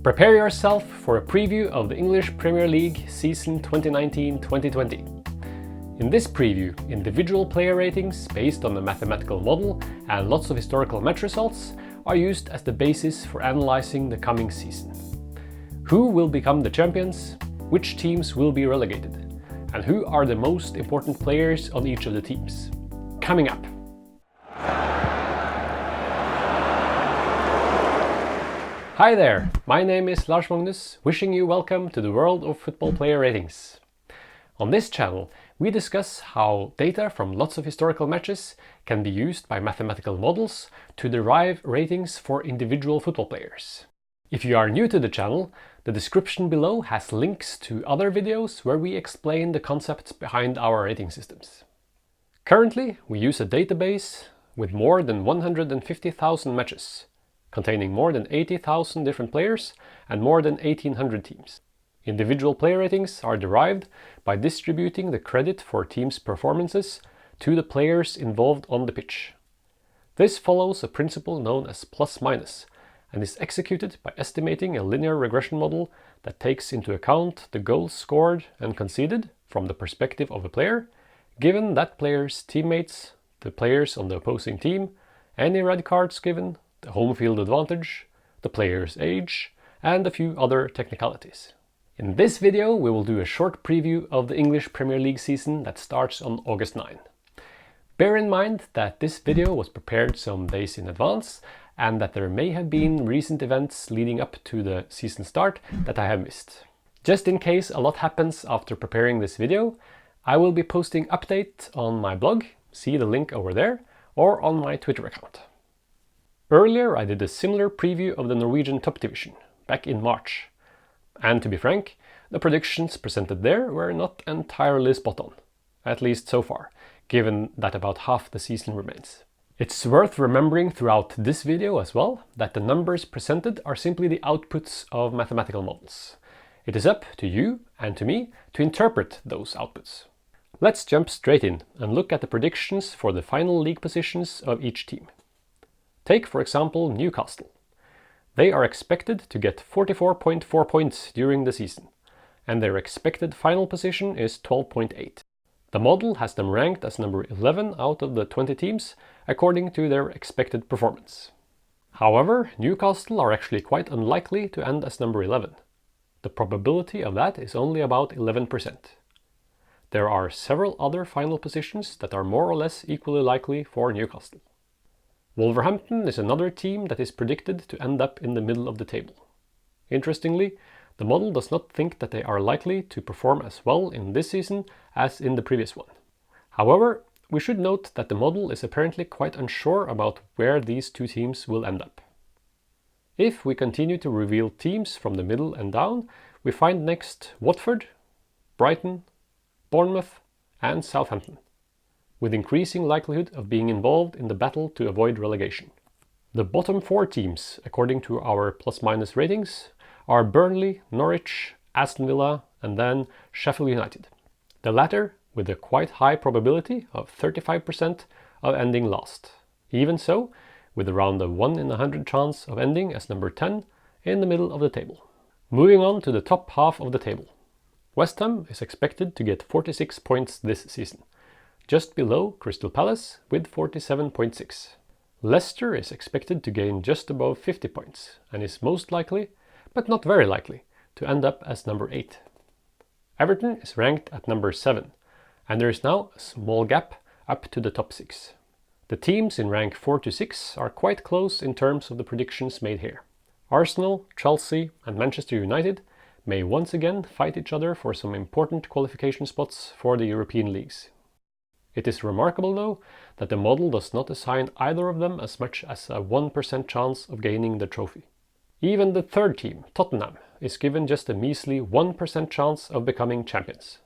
Prepare yourself for a preview of the English Premier League season 2019-2020. In this preview, individual player ratings based on a mathematical model and lots of historical match results are used as the basis for analyzing the coming season. Who will become the champions, which teams will be relegated, and who are the most important players on each of the teams. Coming up. Hi there, my name is Lars Magnus, wishing you welcome to the world of football player ratings. On this channel, we discuss how data from lots of historical matches can be used by mathematical models to derive ratings for individual football players. If you are new to the channel, the description below has links to other videos where we explain the concepts behind our rating systems. Currently, we use a database with more than 150,000 matches, containing more than 80,000 different players and more than 1,800 teams. Individual player ratings are derived by distributing the credit for teams' performances to the players involved on the pitch. This follows a principle known as plus-minus and is executed by estimating a linear regression model that takes into account the goals scored and conceded from the perspective of a player, given that player's teammates, the players on the opposing team, any red cards given, the home field advantage, the player's age, and a few other technicalities. In this video, we will do a short preview of the English Premier League season that starts on August 9. Bear in mind that this video was prepared some days in advance and that there may have been recent events leading up to the season start that I have missed. Just in case a lot happens after preparing this video, I will be posting updates on my blog, see the link over there, or on my Twitter account. Earlier I did a similar preview of the Norwegian top division, back in March. And to be frank, the predictions presented there were not entirely spot on, at least so far, given that about half the season remains. It's worth remembering throughout this video as well that the numbers presented are simply the outputs of mathematical models. It is up to you and to me to interpret those outputs. Let's jump straight in and look at the predictions for the final league positions of each team. Take, for example, Newcastle. They are expected to get 44.4 points during the season, and their expected final position is 12.8. The model has them ranked as number 11 out of the 20 teams, according to their expected performance. However, Newcastle are actually quite unlikely to end as number 11. The probability of that is only about 11%. There are several other final positions that are more or less equally likely for Newcastle. Wolverhampton is another team that is predicted to end up in the middle of the table. Interestingly, the model does not think that they are likely to perform as well in this season as in the previous one. However, we should note that the model is apparently quite unsure about where these two teams will end up. If we continue to reveal teams from the middle and down, we find next Watford, Brighton, Bournemouth, and Southampton, with increasing likelihood of being involved in the battle to avoid relegation. The bottom four teams, according to our plus-minus ratings, are Burnley, Norwich, Aston Villa, and then Sheffield United. The latter with a quite high probability of 35% of ending last. Even so, with around a 1 in 100 chance of ending as number 10 in the middle of the table. Moving on to the top half of the table. West Ham is expected to get 46 points this season, just below Crystal Palace with 47.6. Leicester is expected to gain just above 50 points and is most likely, but not very likely, to end up as number 8. Everton is ranked at number 7, and there is now a small gap up to the top 6. The teams in rank 4 to 6 are quite close in terms of the predictions made here. Arsenal, Chelsea, and Manchester United may once again fight each other for some important qualification spots for the European leagues. It is remarkable, though, that the model does not assign either of them as much as a 1% chance of gaining the trophy. Even the third team, Tottenham, is given just a measly 1% chance of becoming champions.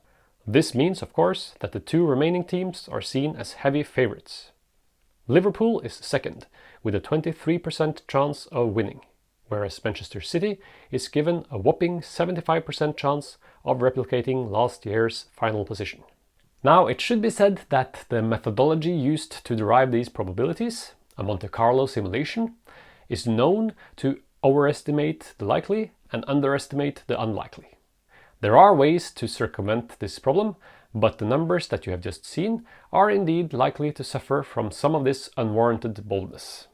This means, of course, that the two remaining teams are seen as heavy favourites. Liverpool is second, with a 23% chance of winning, whereas Manchester City is given a whopping 75% chance of replicating last year's final position. Now, it should be said that the methodology used to derive these probabilities, a Monte Carlo simulation, is known to overestimate the likely and underestimate the unlikely. There are ways to circumvent this problem, but the numbers that you have just seen are indeed likely to suffer from some of this unwarranted boldness.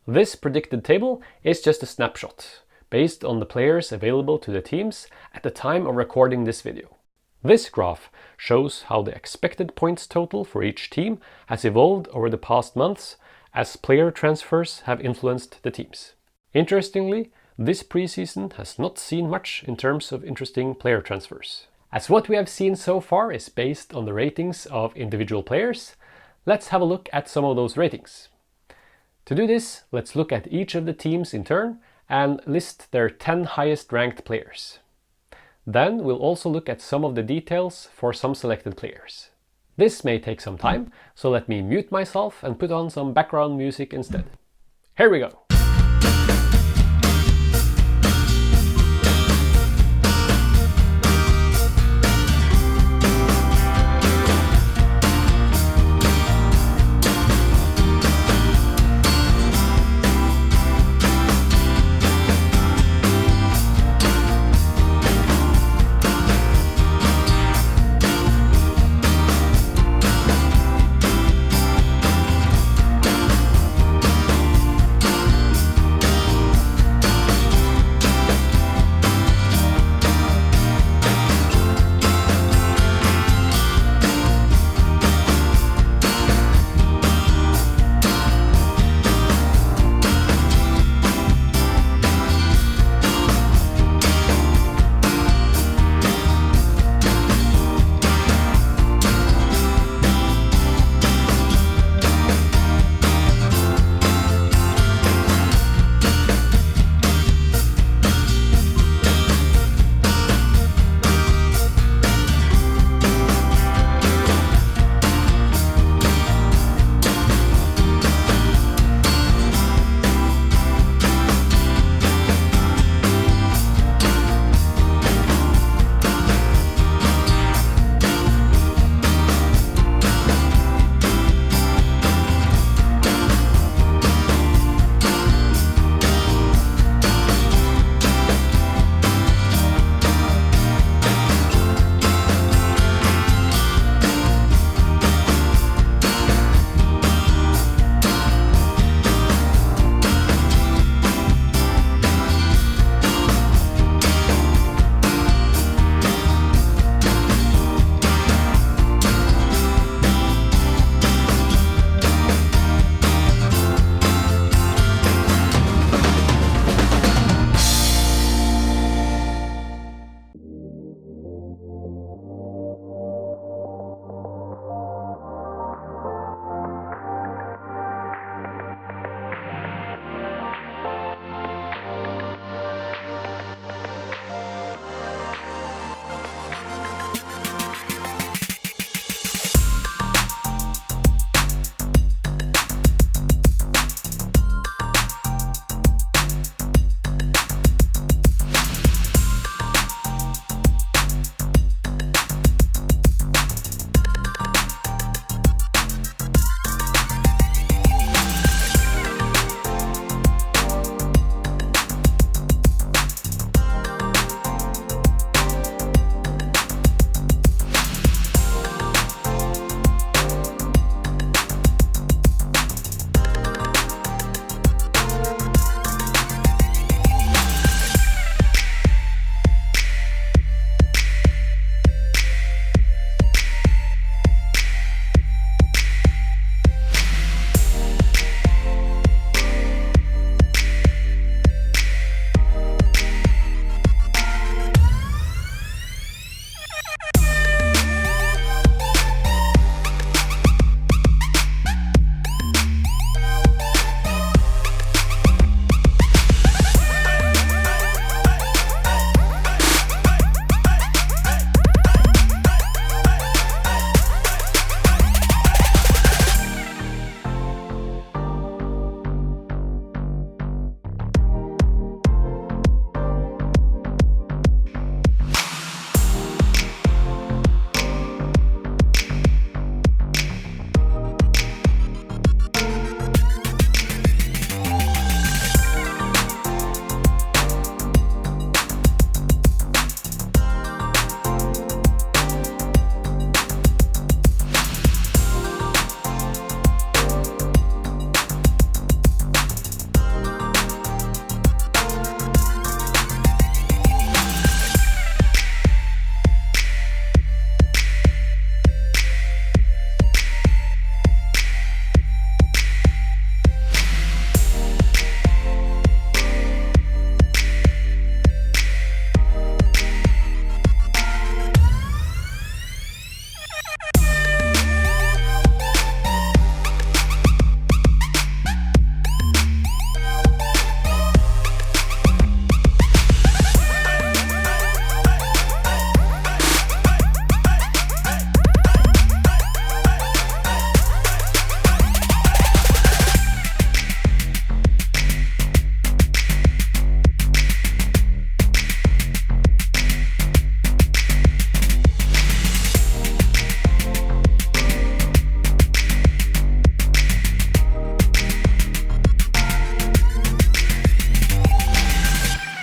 This predicted table is just a snapshot, based on the players available to the teams at the time of recording this video. This graph shows how the expected points total for each team has evolved over the past months as player transfers have influenced the teams. Interestingly, this preseason has not seen much in terms of interesting player transfers. As what we have seen so far is based on the ratings of individual players, let's have a look at some of those ratings. To do this, let's look at each of the teams in turn and list their 10 highest ranked players. Then we'll also look at some of the details for some selected players. This may take some time, so let me mute myself and put on some background music instead. Here we go!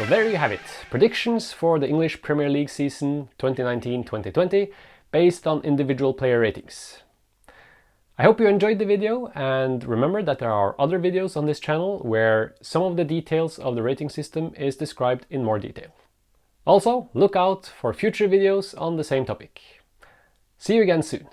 there you have it, predictions for the English Premier League season 2019-2020 based on individual player ratings. I hope you enjoyed the video, and remember that there are other videos on this channel where some of the details of the rating system is described in more detail. Also, look out for future videos on the same topic. See you again soon.